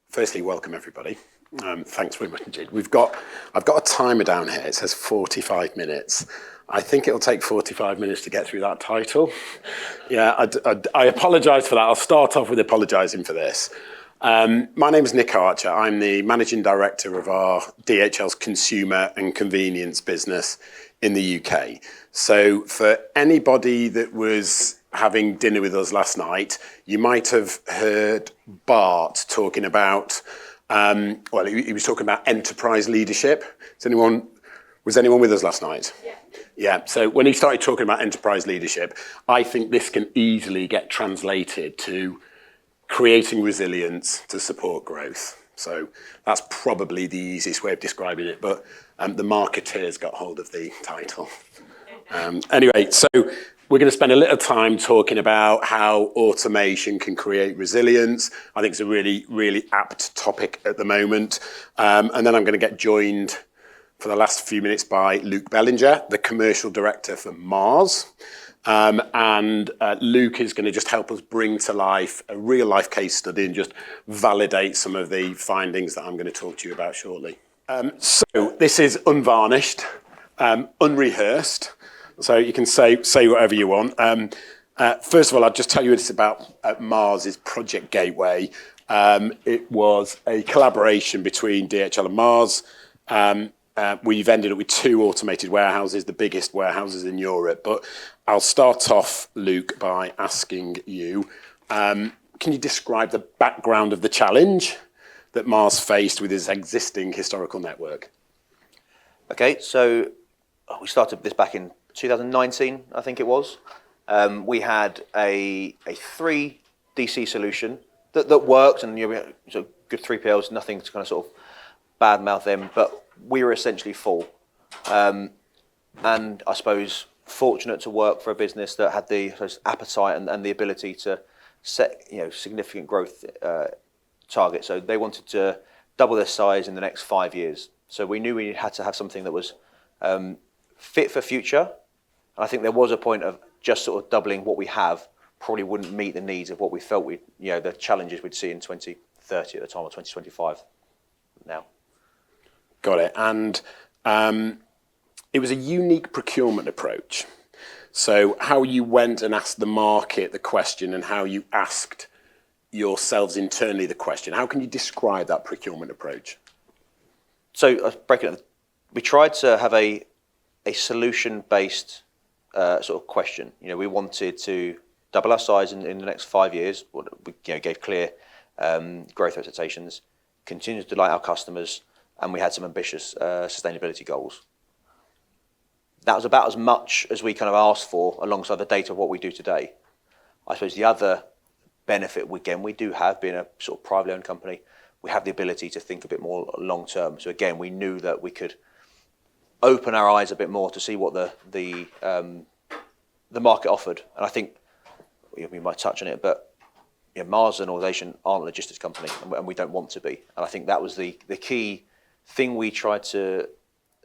Firstly, welcome everybody. Thanks very much indeed. I've got a timer down here. It says 45 minutes. I think it'll take 45 minutes to get through that title. Yeah, I apologise for that. I'll start off with apologising for this. My name is Nick Archer. I'm the Managing Director of our DHL's Consumer and Convenience business in the UK. So for anybody that was having dinner with us last night, you might have heard Bart talking about, he was talking about enterprise leadership. Was anyone with us last night? Yeah. Yeah, so when he started talking about enterprise leadership, I think this can easily get translated to creating resilience to support growth. So that's probably the easiest way of describing it, but the marketeers got hold of the title. Anyway, so we're going to spend a little time talking about how automation can create resilience. I think it's a really, really apt topic at the moment. And then I'm going to get joined for the last few minutes by Luke Bellinger, the Commercial Director for Mars. And Luke is going to just help us bring to life a real life case study and just validate some of the findings that I'm going to talk to you about shortly. So this is unvarnished, unrehearsed. So you can say whatever you want. First of all, I'll just tell you it's about Mars' Project Gateway. It was a collaboration between DHL and Mars. We've ended up with 2 automated warehouses, the biggest warehouses in Europe. But I'll start off, Luke, by asking you, can you describe the background of the challenge that Mars faced with its existing historical network? Okay, so we started this back in 2019, I think it was. We had a 3 DC solution that worked, and so good 3PLs, nothing to kind of sort of badmouth them, but we were essentially full. And I suppose fortunate to work for a business that had the appetite and the ability to set significant growth targets. So they wanted to double their size in the next 5 years. So we knew we had to have something that was fit for future. And I think there was a point of just sort of doubling what we have probably wouldn't meet the needs of what we felt the challenges we'd see in 2030 at the time, or 2025 now. Got it. And it was a unique procurement approach. So how you went and asked the market the question and how you asked yourselves internally the question, how can you describe that procurement approach? So breaking it, we tried to have a solution-based sort of question. We wanted to double our size in the next 5 years. We gave clear growth expectations, continue to delight our customers, and we had some ambitious sustainability goals. That was about as much as we kind of asked for alongside the data of what we do today. I suppose the other benefit, again, we do have, being a sort of privately owned company, we have the ability to think a bit more long term. So again, we knew that we could open our eyes a bit more to see what the market offered. And I think we might touch on it, but Mars as an organisation aren't a logistics company, and we don't want to be. And I think that was the key thing we tried to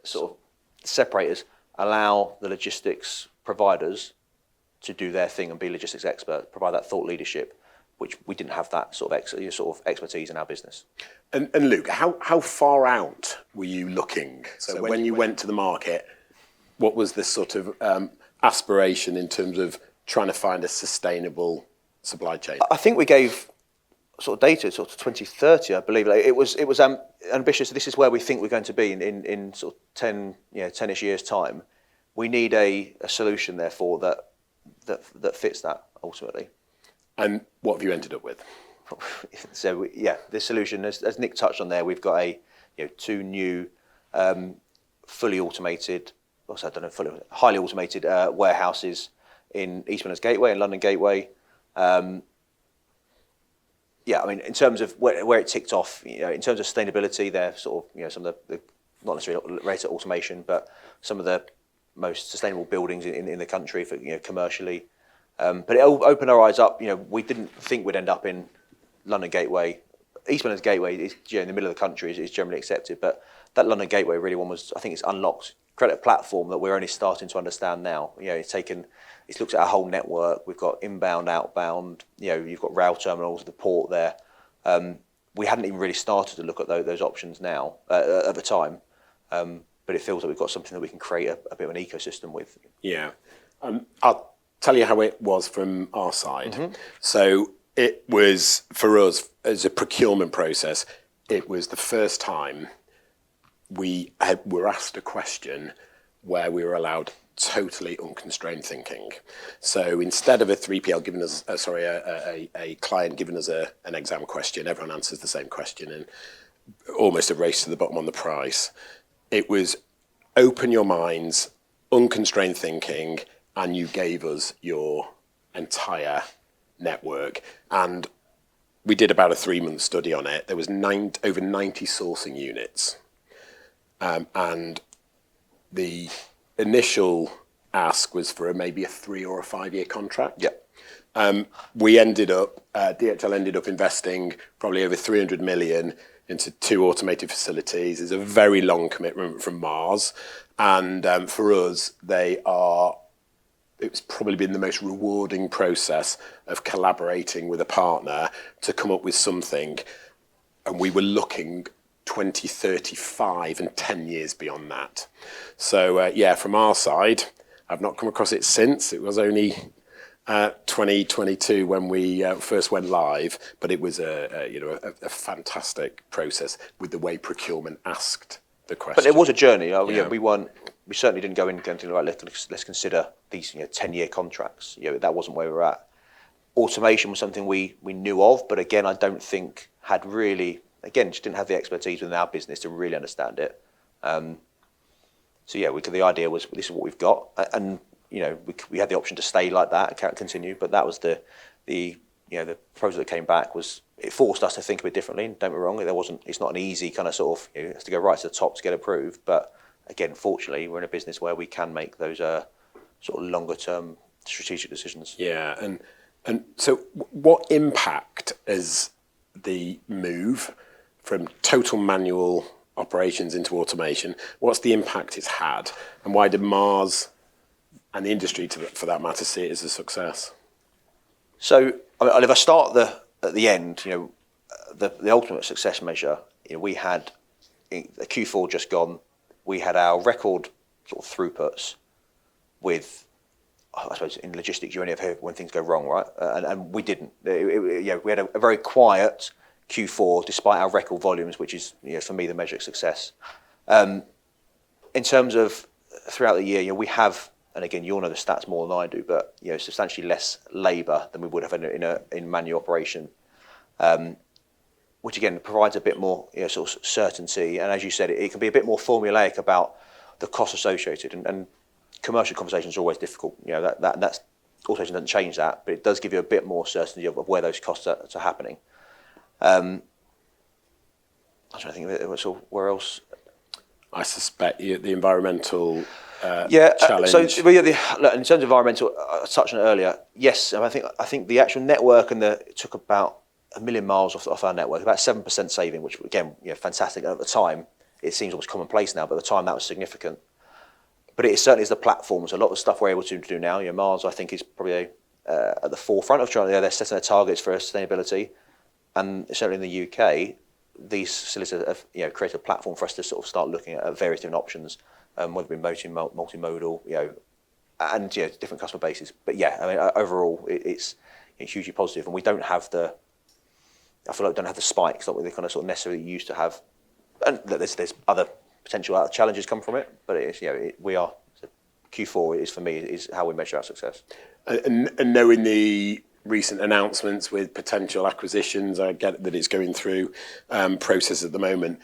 sort of separate us, allow the logistics providers to do their thing and be logistics experts, provide that thought leadership, which we didn't have that sort of expertise in our business. And Luke, how far out were you looking? So when you went to the market, what was the sort of aspiration in terms of trying to find a sustainable supply chain? I think we gave sort of data sort of 2030, I believe. It was ambitious. This is where we think we're going to be in sort of 10-ish years' time. We need a solution, therefore, that fits that ultimately. And what have you ended up with? So this solution, as Nick touched on there, we've got 2 new fully automated, highly automated warehouses in East Midlands Gateway and London Gateway. In terms of where it ticked off, in terms of sustainability, they're sort of, some of the not necessarily related to automation, but some of the most sustainable buildings in the country for, commercially. But it opened our eyes up. We didn't think we'd end up in London Gateway. East Midlands Gateway is, in the middle of the country, is generally accepted, but that London Gateway really one was, I think it's unlocked, credit platform that we're only starting to understand now. It's looked at our whole network. We've got inbound, outbound, you've got rail terminals at the port there. we hadn't even really started to look at those options now at the time. But it feels like we've got something that we can create a bit of an ecosystem with. Yeah. I'll tell you how it was from our side. So it was, for us, as a procurement process, it was the first time we were asked a question where we were allowed totally unconstrained thinking. So instead of a 3PL giving us, a client giving us an exam question, everyone answers the same question and almost a race to the bottom on the price. It was open your minds, unconstrained thinking, and you gave us your entire network. And we did about a 3-month study on it. There was over 90 sourcing units. And the initial ask was for maybe a 3 or a 5 year contract. Yeah. We ended up, DHL ended up investing probably over 300 million into 2 automated facilities. It's a very long commitment from Mars. And for us, it's probably been the most rewarding process of collaborating with a partner to come up with something. And we were looking 2035 and 10 years beyond that. So from our side, I've not come across it since. It was only 2022 when we first went live, but it was a fantastic process with the way procurement asked the question. But it was a journey. Yeah. We certainly didn't go in thinking, right, let's consider these 10-year contracts. That wasn't where we were at. Automation was something we knew of, but again, I don't think had really, just didn't have the expertise within our business to really understand it. The idea was, this is what we've got, and we had the option to stay like that and continue, but that was the proposal that came back. It forced us to think a bit differently. Don't get me wrong, it's not an easy kind of sort of, it has to go right to the top to get approved, but again, fortunately, we're in a business where we can make those sort of longer term strategic decisions. Yeah, and so what impact has the move from total manual operations into automation, what's the impact it's had, and why did Mars and the industry, for that matter, see it as a success? So, if I start at the end, the ultimate success measure, we had the Q4 just gone. We had our record sort of throughputs with, I suppose, in logistics, you only have when things go wrong, right? And we didn't. We had a very quiet Q4 despite our record volumes, which is, for me, the measure of success. In terms of throughout the year, we have, and again, you'll know the stats more than I do, but substantially less labour than we would have in manual operation, which again provides a bit more sort of certainty. And as you said, it can be a bit more formulaic about the costs associated. And commercial conversations are always difficult. That's automation doesn't change that, but it does give you a bit more certainty of where those costs are happening. I'm trying to think of it. Where else? I suspect the environmental challenge. In terms of environmental, I touched on it earlier. Yes, and I think the actual network it took about 1 million miles off our network, about 7% saving, which again, fantastic. And at the time, it seems almost commonplace now, but at the time that was significant. But it certainly is the platforms. A lot of the stuff we're able to do now, Mars, I think, is probably at the forefront of trying. They're setting their targets for sustainability, and certainly in the UK, these facilities have created a platform for us to sort of start looking at various different options, whether it be multimodal, and different customer bases. But overall, it's hugely positive, and we don't have I feel like we don't have the spikes that we kind of sort of necessarily used to have, and there's other potential challenges come from it. But Q4 is, for me, is how we measure our success. And knowing the recent announcements with potential acquisitions, I get that it's going through process at the moment.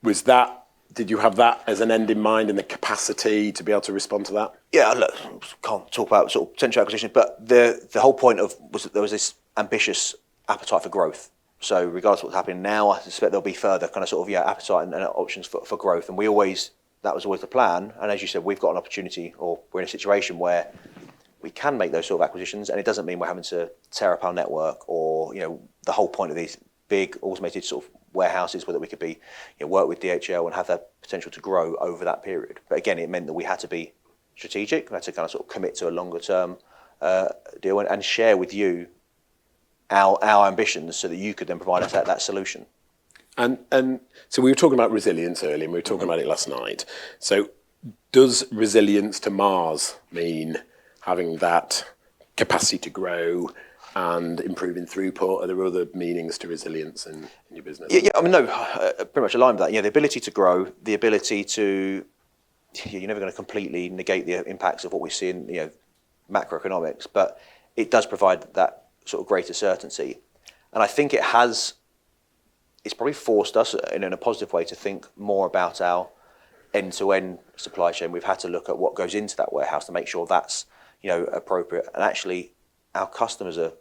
Did you have that as an end in mind and the capacity to be able to respond to that? Yeah, look, can't talk about sort of potential acquisitions, but the whole point was that there was this ambitious appetite for growth. So regardless of what's happening now, I suspect there'll be further kind of sort of appetite and options for growth. And that was always the plan. And as you said, we've got an opportunity, or we're in a situation where we can make those sort of acquisitions, and it doesn't mean we're having to tear up our network or the whole point of these big automated sort of warehouses, whether we could be work with DHL and have that potential to grow over that period. But again, it meant that we had to be strategic. We had to kind of sort of commit to a longer term deal and share with you our ambitions, so that you could then provide us that solution. And so we were talking about resilience earlier, and we were talking about it last night. So does resilience to Mars mean having that capacity to grow and improving throughput? Are there other meanings to resilience in your business? Yeah, I mean, no, pretty much aligned with that. The ability to grow, the ability to, you're never going to completely negate the impacts of what we see in, macroeconomics, but it does provide that sort of greater certainty. And I think it's probably forced us in a positive way to think more about our end-to-end supply chain. We've had to look at what goes into that warehouse to make sure that's, appropriate. And actually, our customers are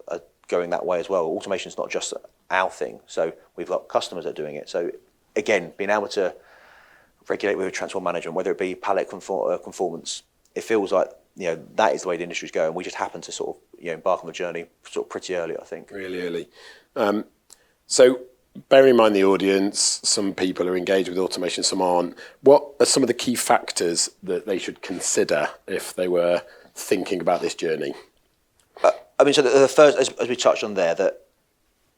going that way as well. Automation is not just our thing. So we've got customers that are doing it. So again, being able to regulate with transport management, whether it be pallet conformance, it feels like, that is the way the industry's going. We just happen to sort of, embark on the journey sort of pretty early, I think. Really early. So bearing in mind the audience, some people are engaged with automation, some aren't. What are some of the key factors that they should consider if they were thinking about this journey? I mean, so the first, as we touched on there, that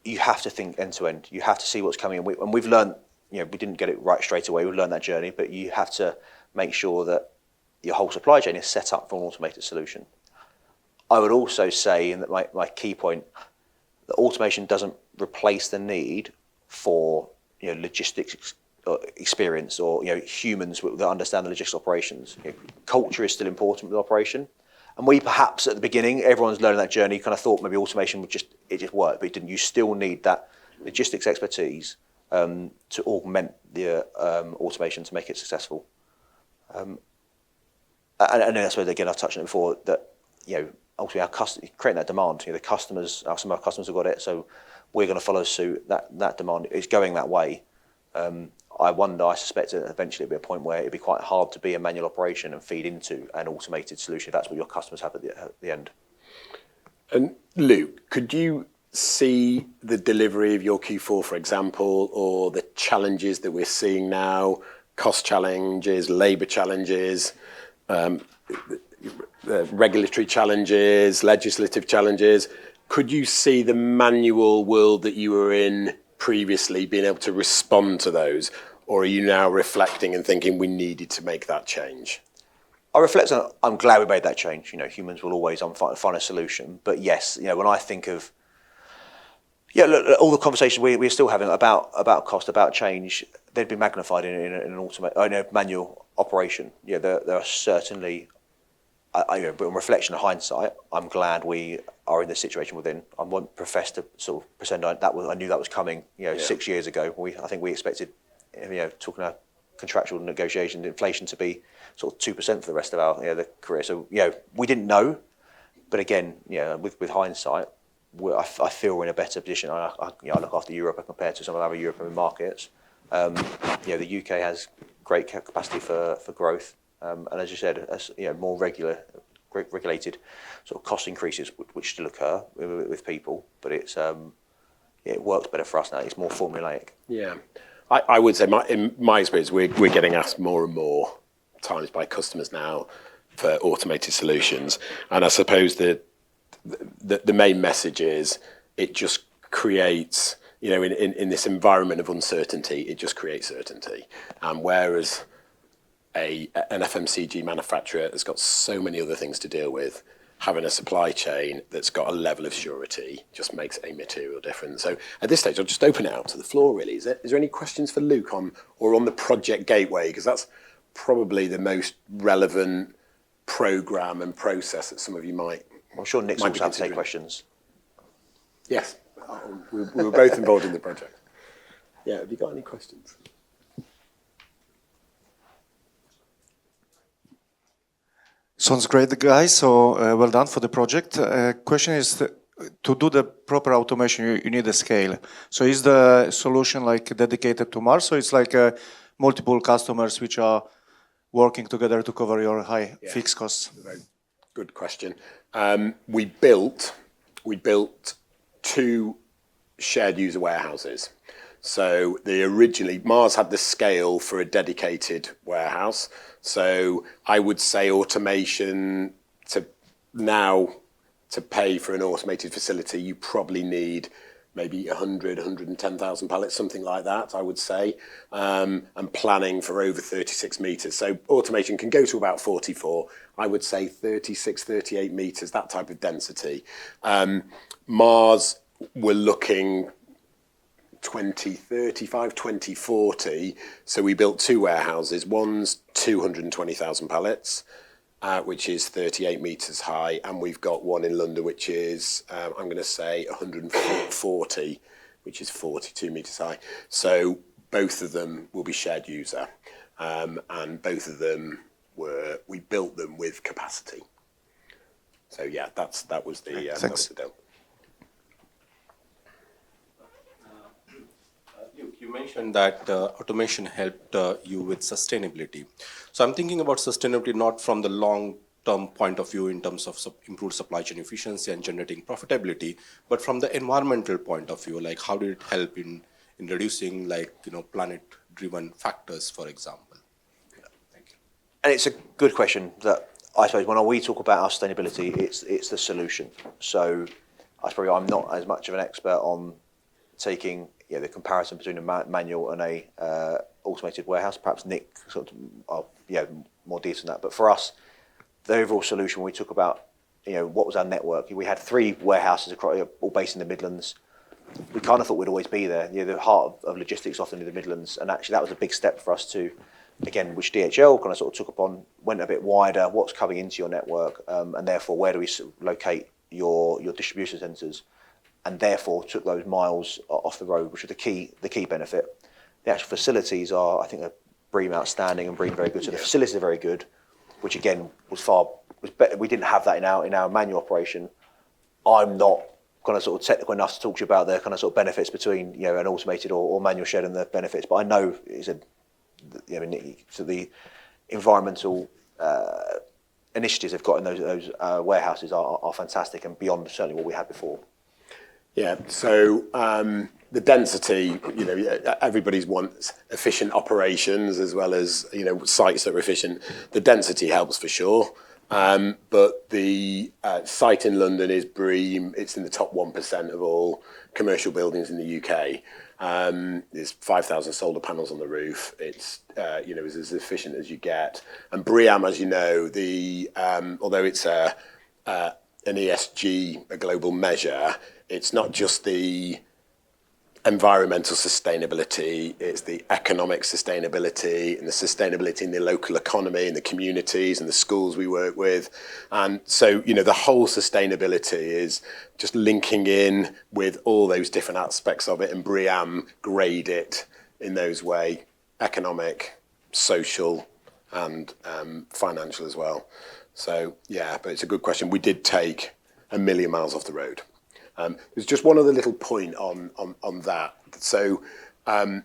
you have to think end to end. You have to see what's coming, and we've learned. We didn't get it right straight away. We've learned that journey, but you have to make sure that your whole supply chain is set up for an automated solution. I would also say, and that my key point, that automation doesn't replace the need for logistics experience or humans that understand the logistics operations. Culture is still important with operation. And we perhaps at the beginning, everyone's learning that journey, kind of thought maybe automation would just work, but it didn't. You still need that logistics expertise to augment the automation to make it successful. And that's where, again, I've touched on it before, that ultimately our creating that demand. The customers, some of our customers have got it, so we're going to follow suit. That demand is going that way. I suspect that eventually it'll be a point where it'd be quite hard to be a manual operation and feed into an automated solution if that's what your customers have at the end. And Luke, could you see the delivery of your Q4, for example, or the challenges that we're seeing now, cost challenges, labour challenges, regulatory challenges, legislative challenges? Could you see the manual world that you were in previously being able to respond to those, or are you now reflecting and thinking we needed to make that change? I reflect on. I'm glad we made that change. Humans will always find a solution. But yes, when I think of look, all the conversations we're still having about cost, about change, they'd be magnified in an manual operation. There are certainly. But in reflection and hindsight, I'm glad we are in the situation we're in. I won't profess to sort of pretend I knew that was coming. 6 years ago. I think we expected, talking about contractual negotiations, inflation to be sort of 2% for the rest of our the career. So we didn't know, but again, with hindsight, I feel we're in a better position. I look after Europe compared to some of the other European markets. The UK has great capacity for growth. And as you said, more regulated sort of cost increases which still occur with people, but it works better for us now. It's more formulaic. Yeah, I would say in my experience, we're getting asked more and more times by customers now for automated solutions, and I suppose the main message is it just creates in this environment of uncertainty, it just creates certainty, and whereas an FMCG manufacturer has got so many other things to deal with, having a supply chain that's got a level of surety just makes a material difference. So at this stage, I'll just open it out to the floor, really. Is there any questions for Luke on the Project Gateway? Because that's probably the most relevant programme and process that some of you might. I'm sure Nick's also have to take questions. Yes, we were both involved in the project. Yeah, have you got any questions? Sounds great, guys. So well done for the project. Question is, to do the proper automation, you need a scale. So is the solution dedicated to Mars? So it's multiple customers which are working together to cover your high fixed costs? Very good question. We built 2 shared user warehouses. So originally, Mars had the scale for a dedicated warehouse. So I would say automation to pay for an automated facility, you probably need maybe 100, 110,000 pallets, something like that, I would say, and planning for over 36 metres. So automation can go to about 44, I would say 36, 38 metres, that type of density. Mars, we're looking 2035, 2040. So we built 2 warehouses. One's 220,000 pallets, which is 38 metres high, and we've got one in London, which is, I'm going to say, 140, which is 42 metres high. So both of them will be shared user, and both of them we built them with capacity. So yeah, that was the deal. You mentioned that automation helped you with sustainability. So I'm thinking about sustainability not from the long-term point of view in terms of improved supply chain efficiency and generating profitability, but from the environmental point of view, like how did it help in reducing planet-driven factors, for example? Thank you. And it's a good question that I suppose when we talk about our sustainability, it's the solution. So I suppose I'm not as much of an expert on taking the comparison between a manual and a automated warehouse. Perhaps Nick sort of more detail on that. But for us, the overall solution, when we talk about what was our network, we had 3 warehouses across, all based in the Midlands. We kind of thought we'd always be there. The heart of logistics often in the Midlands, and actually that was a big step for us to, again, which DHL kind of sort of took upon, went a bit wider. What's coming into your network, and therefore where do we locate your distribution centres? And therefore took those miles off the road, which are the key benefit. The actual facilities are, I think, are BREEAM outstanding and BREEAM very good. So the facilities are very good, which again was better. We didn't have that in our manual operation. I'm not kind of sort of technical enough to talk to you about the kind of sort of benefits between an automated or manual shed and the benefits, but I know so the environmental initiatives they've got in those warehouses are fantastic and beyond certainly what we had before. Yeah, so the density, everybody wants efficient operations as well as, sites that are efficient. The density helps for sure. But the site in London is BREEAM. It's in the top 1% of all commercial buildings in the UK. There's 5,000 solar panels on the roof. It's, is as efficient as you get. And BREEAM, as you know, although it's an ESG, a global measure, it's not just the environmental sustainability, it's the economic sustainability and the sustainability in the local economy and the communities and the schools we work with. And so, the whole sustainability is just linking in with all those different aspects of it, and BREEAM grade it in those ways, economic, social and financial as well. So, yeah, but it's a good question. We did take 1 million miles off the road. There's just one other little point on that. So I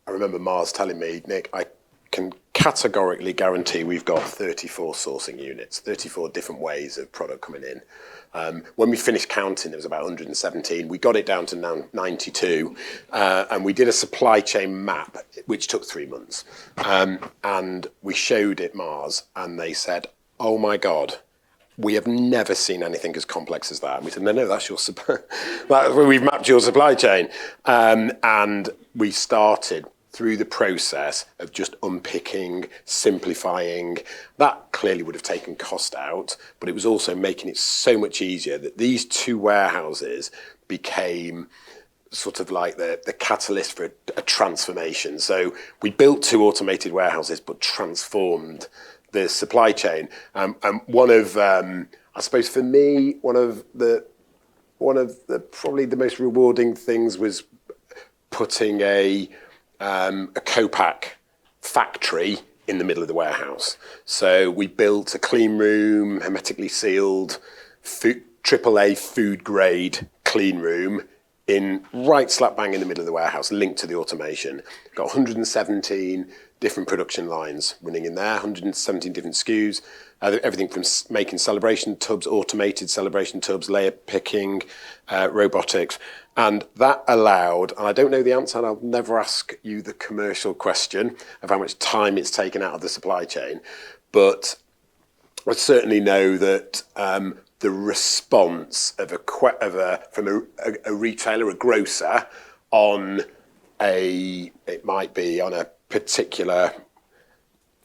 remember Mars telling me, Nick, I can categorically guarantee we've got 34 sourcing units, 34 different ways of product coming in. When we finished counting, there was about 117. We got it down to 92, and we did a supply chain map, which took 3 months. And we showed it Mars, and they said, oh my God, we have never seen anything as complex as that. And we said, no, that's your we've mapped your supply chain. And we started through the process of just unpicking, simplifying. That clearly would have taken cost out, but it was also making it so much easier that these 2 warehouses became sort of like the catalyst for a transformation. So we built 2 automated warehouses, but transformed the supply chain. And one of, I suppose for me, one of the probably the most rewarding things was putting a co-pack factory in the middle of the warehouse. So we built a clean room, hermetically sealed, AAA food grade clean room right slap bang in the middle of the warehouse, linked to the automation. Got 117 different production lines running in there, 117 different SKUs, everything from making celebration tubs, automated celebration tubs, layer picking, robotics. And that allowed, and I don't know the answer, and I'll never ask you the commercial question of how much time it's taken out of the supply chain, but I certainly know that the response of from a retailer, a grocer, on it might be on a particular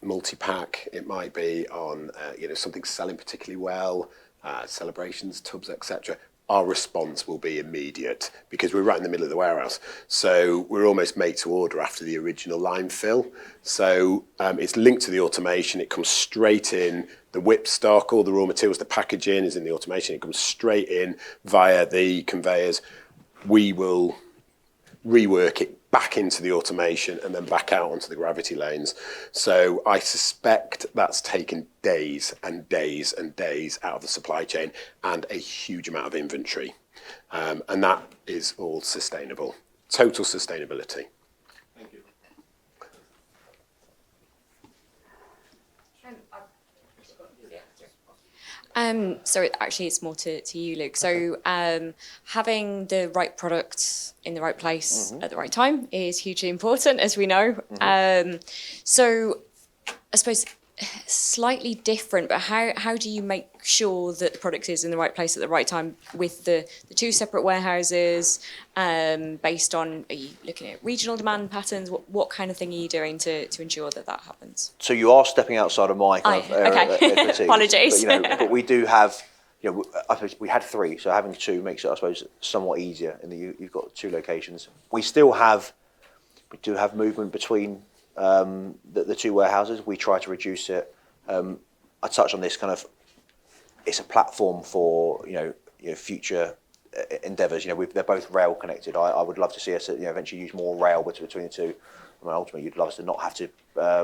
multi-pack, it might be on something selling particularly well, celebrations, tubs, etc. Our response will be immediate because we're right in the middle of the warehouse. So we're almost made to order after the original line fill. So it's linked to the automation. It comes straight in. The whip stock, all the raw materials, the packaging is in the automation. It comes straight in via the conveyors. We will rework it back into the automation and then back out onto the gravity lanes. So I suspect that's taken days and days and days out of the supply chain and a huge amount of inventory. And that is all sustainable. Total sustainability. Thank you. So actually it's more to you, Luke. So having the right product in the right place at the right time is hugely important, as we know. So I suppose slightly different, but how do you make sure that the product is in the right place at the right time with the two separate warehouses, based on, are you looking at regional demand patterns? What kind of thing are you doing to ensure that happens? So you are stepping outside of my kind of expertise. Apologies. But we do have, I suppose we had 3, so having 2 makes it, I suppose, somewhat easier. In you've got 2 locations. We do have movement between the 2 warehouses. We try to reduce it. I touched on this kind of. It's a platform for future endeavours. They're both rail connected. I would love to see us eventually use more rail between the 2. I mean, ultimately, you'd love us to not have to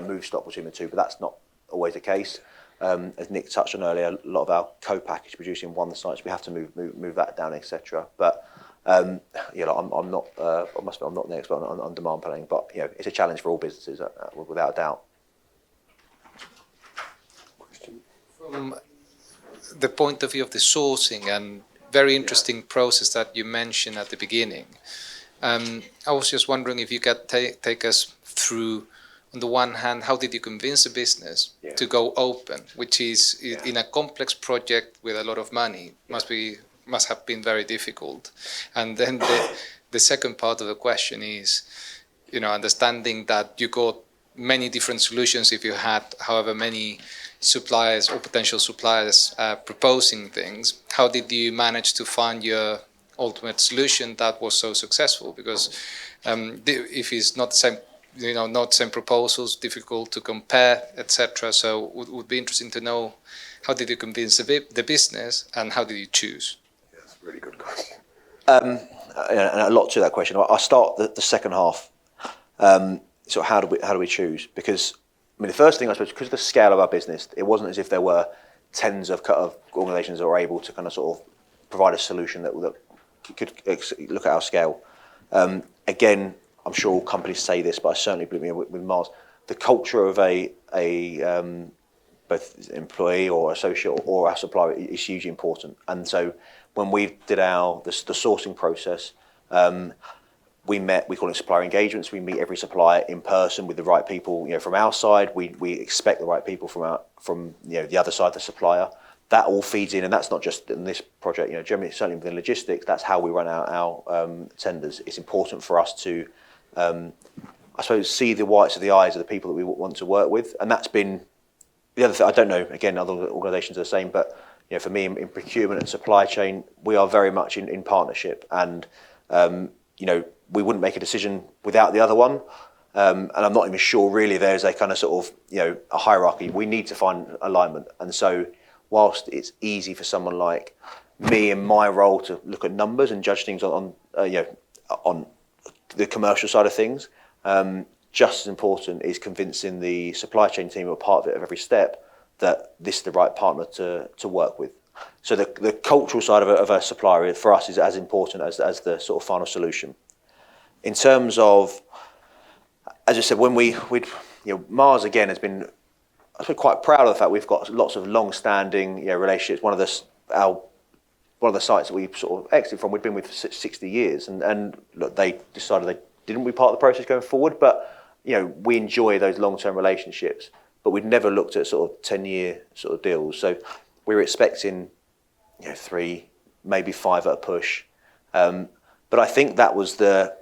move stock between the 2, but that's not always the case. As Nick touched on earlier, a lot of our co-package producing in one site, so we have to move that down, etc. But I'm not. I must admit, I'm not an expert on demand planning, but it's a challenge for all businesses, without a doubt. From the point of view of the sourcing and very interesting process that you mentioned at the beginning, I was just wondering if you could take us through. On the one hand, how did you convince the business to go open, which is in a complex project with a lot of money, must have been very difficult. And then the second part of the question is, understanding that you got many different solutions if you had however many suppliers or potential suppliers proposing things. How did you manage to find your ultimate solution that was so successful? Because if it's not the same, not same proposals, difficult to compare, etc. So it would be interesting to know, how did you convince the business and how did you choose? That's a really good question. And a lot to that question. I'll start the second half. So how do we choose? Because I mean, the first thing, I suppose, because of the scale of our business, it wasn't as if there were tens of organisations that were able to kind of sort of provide a solution that could look at our scale. Again, I'm sure all companies say this, but I certainly believe with Mars, the culture of a both employee or associate or our supplier is hugely important. And so when we did the sourcing process, we call it supplier engagements. We meet every supplier in person with the right people. From our side, we expect the right people from the other side, the supplier. That all feeds in, and that's not just in this project. Generally, certainly within logistics, that's how we run our tenders. It's important for us to, I suppose, see the whites of the eyes of the people that we want to work with, and that's been the other thing. I don't know. Again, other organisations are the same, but for me, in procurement and supply chain, we are very much in partnership, and we wouldn't make a decision without the other one. And I'm not even sure really there's a kind of sort of a hierarchy. We need to find alignment, and so whilst it's easy for someone like me in my role to look at numbers and judge things on the commercial side of things, just as important is convincing the supply chain team who are part of it at every step that this is the right partner to work with. So the cultural side of a supplier for us is as important as the sort of final solution. In terms of, as I said, when Mars again has been, I'm quite proud of the fact we've got lots of long-standing relationships. One of the sites that we sort of exited from, we'd been with for 60 years, and look, they decided they didn't be part of the process going forward. But we enjoy those long-term relationships. But we'd never looked at sort of 10-year sort of deals. So we were expecting, 3, maybe 5 at a push. But I think that was the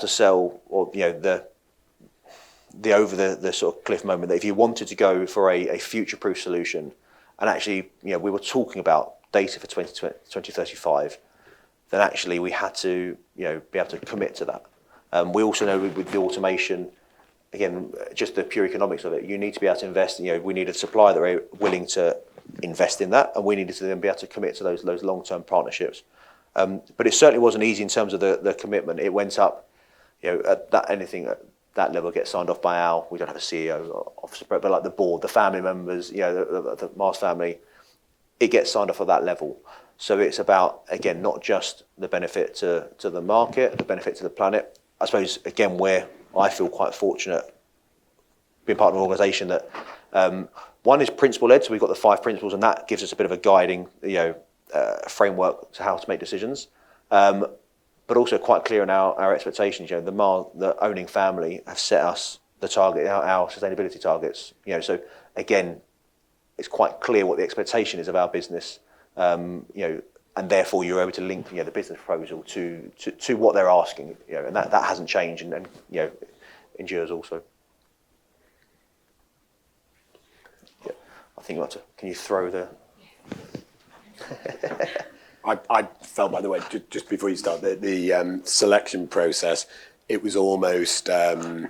sell, or the over the sort of cliff moment, that if you wanted to go for a future-proof solution, and actually, we were talking about data for 2035, then actually we had to, be able to commit to that. We also know with the automation, again, just the pure economics of it, you need to be able to invest. We need a supplier that are willing to invest in that, and we needed to then be able to commit to those long-term partnerships. But it certainly wasn't easy in terms of the commitment. It went up, at that level gets signed off by Al. We don't have a CEO or officer, but like the board, the family members, the Mars family, it gets signed off at that level. So it's about, again, not just the benefit to the market, the benefit to the planet. I suppose, again, where I feel quite fortunate being part of an organisation that, one is principle-led, so we've got the 5 principles, and that gives us a bit of a guiding, framework to how to make decisions. But also quite clear in our expectations. The owning family have set us the target, our sustainability targets. So again, it's quite clear what the expectation is of our business. And therefore you're able to link, the business proposal to what they're asking. And that hasn't changed, and endures also. Yeah, I think you want to. Can you throw the? I felt, by the way, just before you start, the selection process, it was almost, the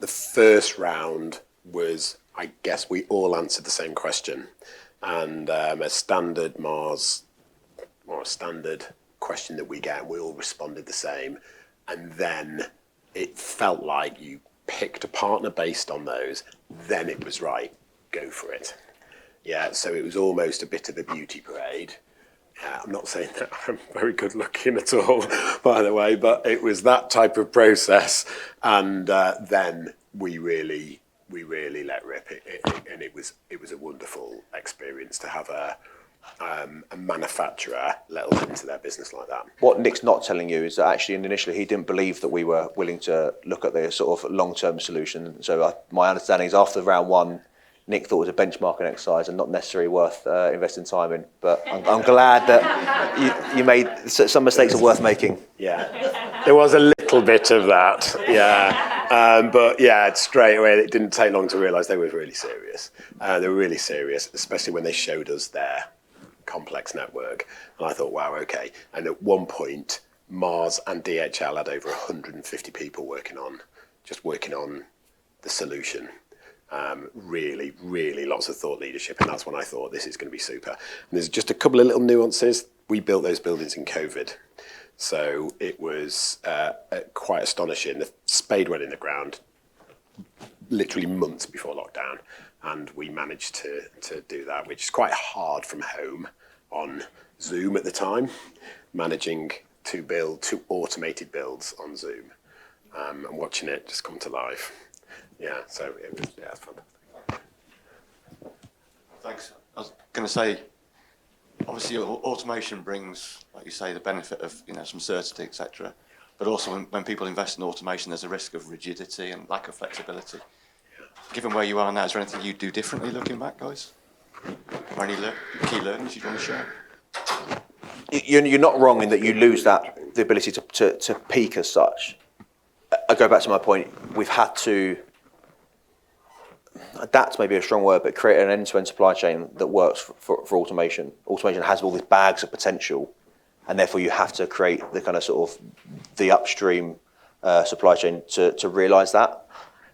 first round was, I guess we all answered the same question. And a standard Mars, or a standard question that we get, we all responded the same. And then it felt like you picked a partner based on those, then it was right, go for it. Yeah, so it was almost a bit of a beauty parade. I'm not saying that I'm very good looking at all, by the way, but it was that type of process, and then we really let rip. And it was a wonderful experience to have a manufacturer let us into their business like that. What Nick's not telling you is that actually initially he didn't believe that we were willing to look at the sort of long-term solution. So my understanding is after round 1, Nick thought it was a benchmarking exercise and not necessarily worth investing time in. But I'm glad that you made some mistakes are worth making. Yeah, there was a little bit of that. Yeah, but yeah, straight away it didn't take long to realise they were really serious. They were really serious, especially when they showed us their complex network. And I thought, wow, okay. And at one point, Mars and DHL had over 150 people working on the solution. Really lots of thought leadership, and that's when I thought this is going to be super. And there's just a couple of little nuances. We built those buildings in COVID, so it was quite astonishing. The spade went in the ground literally months before lockdown, and we managed to do that, which is quite hard from home on Zoom at the time, managing to build 2 automated builds on Zoom, and watching it just come to life. Yeah, so it's fantastic. Thanks. I was going to say, obviously, automation brings, like you say, the benefit of some certainty, etc. But also, when people invest in automation, there's a risk of rigidity and lack of flexibility. Yeah. Given where you are now, is there anything you do differently looking back, guys? Or any key learnings you want to share? You're not wrong in that you lose the ability to peak as such. I go back to my point. We've had to adapt, maybe a strong word, but create an end-to-end supply chain that works for automation. Automation has all these bags of potential, and therefore you have to create the kind of sort of the upstream supply chain to realise that.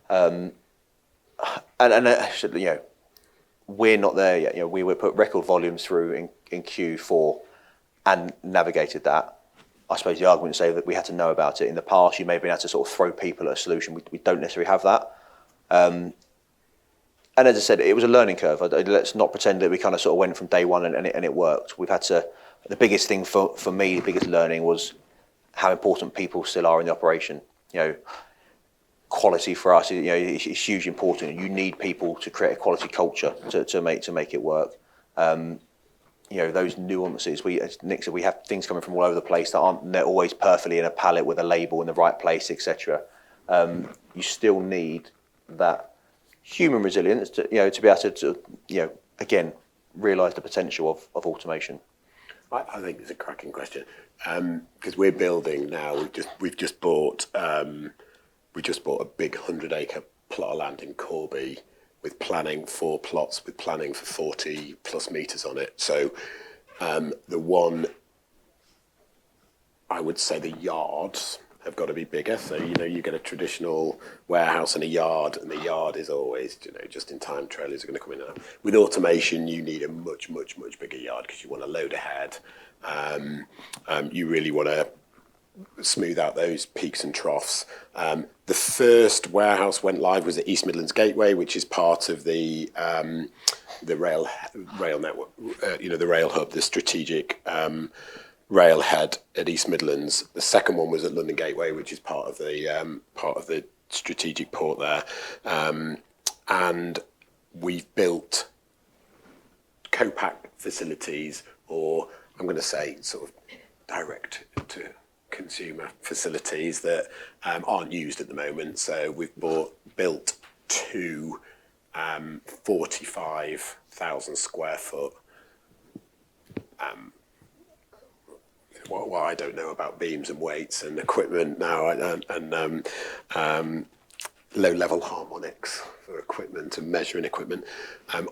And we're not there yet. We would put record volumes through in Q4 and navigated that. I suppose the argument would say that we had to know about it in the past. You may have been able to sort of throw people at a solution. We don't necessarily have that. And as I said, it was a learning curve. Let's not pretend that we kind of sort of went from day one and it worked. We've had to. The biggest thing for me, the biggest learning was how important people still are in the operation. Quality for us, is hugely important. You need people to create a quality culture to make it work. Those nuances. As Nick said, we have things coming from all over the place that aren't always perfectly in a pallet with a label in the right place, etc. You still need that human resilience to be able to again realise the potential of automation? I think it's a cracking question because we're building now. We've just bought a big 100-acre plot of land in Corby with planning 4 plots with planning for 40 plus metres on it. So the one, I would say, the yards have got to be bigger. So you get a traditional warehouse and a yard is always just in time trailers are going to come in and out. With automation, you need a much bigger yard because you want to load ahead. You really want to smooth out those peaks and troughs. The first warehouse went live was at East Midlands Gateway, which is part of the rail network, the rail hub, the strategic railhead at East Midlands. The second one was at London Gateway, which is part of the strategic port there. And we've built co-pack facilities, or I'm going to say sort of direct to consumer facilities that aren't used at the moment. So we've built 2 45,000 square foot what I don't know about beams and weights and equipment now, and low-level harmonics for equipment and measuring equipment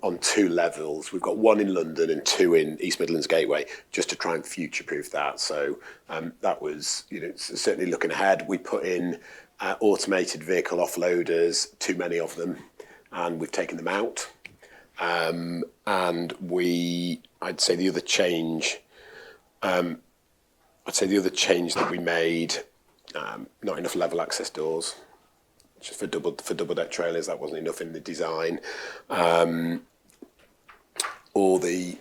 on 2 levels. We've got 1 in London and 2 in East Midlands Gateway, just to try and future-proof that. So that was, certainly looking ahead. We put in automated vehicle offloaders, too many of them, and we've taken them out. And I'd say the other change that we made, not enough level access doors, just for double deck trailers. That wasn't enough in the design. All the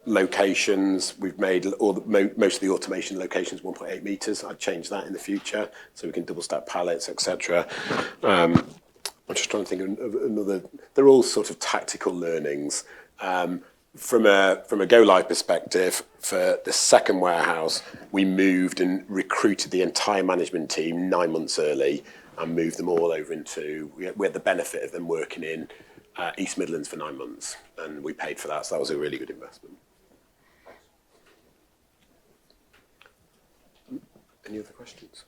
locations we've made, most of the automation locations 1.8 meters. I'd change that in the future so we can double stack pallets, etc. I'm just trying to think of another. They're all sort of tactical learnings. From a go live perspective, for the second warehouse, we moved and recruited the entire management team 9 months early and moved them all over into. We had the benefit of them working in East Midlands for 9 months, and we paid for that, so that was a really good investment. Any other questions?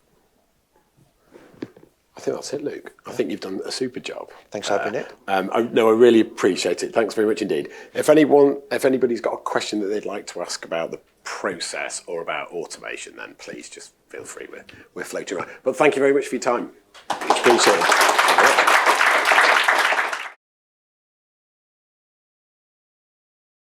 I think that's it, Luke. I think you've done a super job. Thanks for having it. I really appreciate it. Thanks very much indeed. If anybody's got a question that they'd like to ask about the process or about automation, then please just feel free. We're floating around. But thank you very much for your time. Appreciate it.